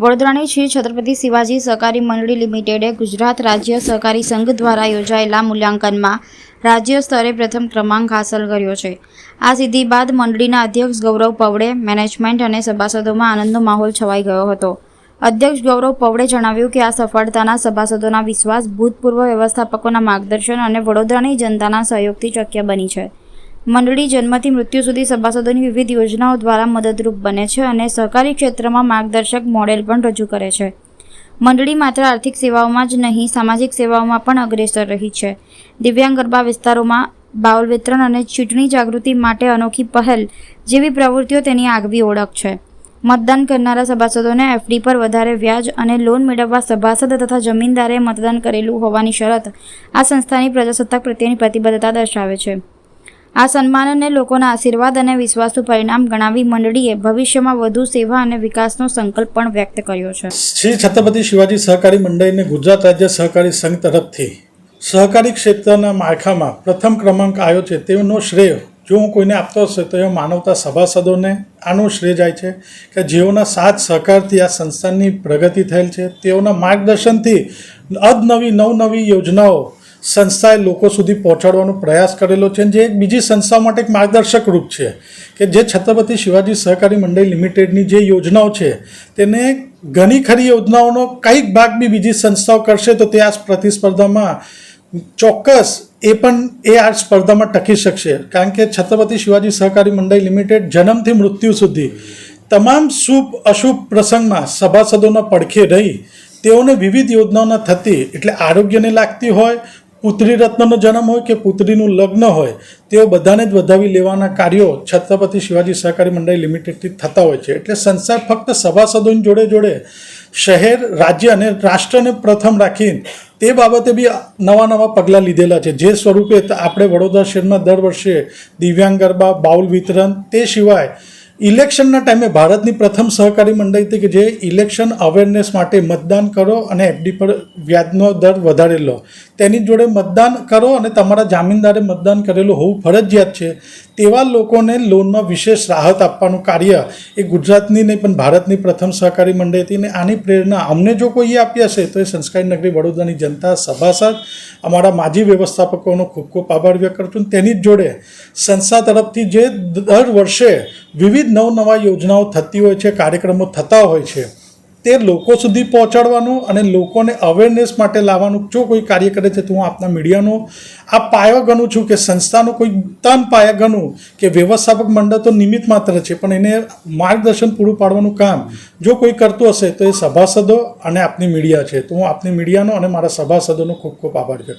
વડોદરાની શ્રી છત્રપતિ શિવાજી સહકારી મંડળી લિમિટેડે ગુજરાત રાજ્ય સહકારી સંઘ દ્વારા યોજાયેલા મૂલ્યાંકનમાં રાજ્ય સ્તરે પ્રથમ ક્રમાંક હાંસલ કર્યો છે। આ સિદ્ધિ બાદ મંડળીના અધ્યક્ષ ગૌરવ પવડે, મેનેજમેન્ટ અને સભાસદોમાં આનંદનો માહોલ છવાઈ ગયો હતો। અધ્યક્ષ ગૌરવ પવડે જણાવ્યું કે આ સફળતાના સભાસદોના વિશ્વાસ, ભૂતપૂર્વ વ્યવસ્થાપકોના માર્ગદર્શન અને વડોદરાની જનતાના સહયોગથી શક્ય બની છે। મંડળી જન્મથી મૃત્યુ સુધી સભાસદોની વિવિધ યોજનાઓ દ્વારા મદદરૂપ બને છે અને સહકારી ક્ષેત્રમાં માર્ગદર્શક મોડેલ પણ રજૂ કરે છે। મંડળી માત્ર આર્થિક સેવાઓમાં જ નહીં, સામાજિક સેવાઓમાં પણ અગ્રેસર રહી છે। દિવ્યાંગ ગરબા વિસ્તારોમાં બાઉલ વિતરણ અને ચૂંટણી જાગૃતિ માટે અનોખી પહેલ જેવી પ્રવૃત્તિઓ તેની આગવી ઓળખ છે। મતદાન કરનારા સભાસદોને એફડી પર વધારે વ્યાજ અને લોન મેળવવા સભાસદ તથા જમીનદારે મતદાન કરેલું હોવાની શરત આ સંસ્થાની પ્રજાસત્તાક પ્રત્યેની પ્રતિબદ્ધતા દર્શાવે છે। આ સન્માનને લોકોના આશીર્વાદ અને વિશ્વાસનું પરિણામ ગણાવી મંડળીએ ભવિષ્યમાં વધુ સેવા અને વિકાસનો સંકલ્પ પણ વ્યક્ત કર્યો છે। શ્રી છત્રપતિ શિવાજી સહકારી મંડળીને ગુજરાત રાજ્ય સહકારી સંઘ તરફથી સહકારી ક્ષેત્રના માળખામાં પ્રથમ ક્રમાંક આવ્યો છે, તેનો શ્રેય જો હું કોઈને આપતો હશે તો એ માનવતા સભાસદોને આનું શ્રેય જાય છે કે જેઓના સાથ સહકારથી આ સંસ્થાની પ્રગતિ થયેલ છે। તેઓના માર્ગદર્શનથી નવનવી યોજનાઓ સંસ્થાએ લોકો સુધી પહોંચાડવાનો પ્રયાસ કરેલો છે, જે એક બીજી સંસ્થાઓ માટે એક માર્ગદર્શક રૂપ છે કે જે છત્રપતિ શિવાજી સહકારી મંડળી લિમિટેડની જે યોજનાઓ છે તેને ઘણી ખરી યોજનાઓનો કંઈક ભાગ બી બીજી સંસ્થાઓ કરશે તો તે આ પ્રતિસ્પર્ધામાં ચોક્કસ આ સ્પર્ધામાં ટકી શકશે। કારણ કે છત્રપતિ શિવાજી સહકારી મંડળી લિમિટેડ જન્મથી મૃત્યુ સુધી તમામ શુભ અશુભ પ્રસંગમાં સભાસદોના પડખે રહી તેઓને વિવિધ યોજનાઓના થતી, એટલે આરોગ્યને લાગતી હોય, પુત્રી રત્નનો જન્મ હોય કે પુત્રીનું લગ્ન હોય, તેઓ બધાને જ વધાવી લેવાના કાર્યો છત્રપતિ શિવાજી સહકારી મંડળી લિમિટેડથી થતા હોય છે। એટલે સંસ્થા ફક્ત સભાસદોની જોડે જોડે શહેર, રાજ્ય અને રાષ્ટ્રને પ્રથમ રાખીને તે બાબતે બી નવા પગલાં લીધેલા છે, જે સ્વરૂપે આપણે વડોદરા શહેરમાં દર વર્ષે દિવ્યાંગ ગરબા, બાઉલ વિતરણ, તે સિવાય ઇલેક્શનના ટાઈમે ભારતની પ્રથમ સહકારી મંડળી હતી કે જે ઇલેક્શન અવેરનેસ માટે મતદાન કરો અને એફડી પર વ્યાજનો દર વધારેલો, તેની જોડે મતદાન કરો અને તમારા જામીનદારે મતદાન કરેલું હોવું ફરજિયાત છે, તેવા લોકોને લોનમાં વિશેષ રાહત આપવાનું કાર્ય એ ગુજરાતની નહીં પણ ભારતની પ્રથમ સહકારી મંડળી હતી। ને આની પ્રેરણા અમને જો કોઈએ આપી હશે તો એ સંસ્કારી નગરી વડોદરાની જનતા, સભાસદ, અમારા માજી વ્યવસ્થાપકોનો ખૂબ ખૂબ આભાર વ્યક્ત કરું છું। તેની જ જોડે સંસ્થા તરફથી જે દર વર્ષે વિવિધ નવા યોજનાઓ થતી હોય છે, કાર્યક્રમો થતા હોય છે, તે લોકો સુધી પહોંચાડવાનું અને લોકોને અવેરનેસ માટે લાવવાનું જો કોઈ કાર્ય કરે છે તો હું આપના મીડિયાનો આ પાયો ગણું છું કે સંસ્થાનો કોઈ તન પાયા ગણું કે વ્યવસ્થાપક મંડળ તો નિમિત્ત માત્ર છે, પણ એને માર્ગદર્શન પૂરું પાડવાનું કામ જો કોઈ કરતું હશે તો એ સભાસદો અને આપની મીડિયા છે। તો હું આપની મીડિયાનો અને મારા સભાસદોનો ખૂબ ખૂબ આભાર વ્યક્ત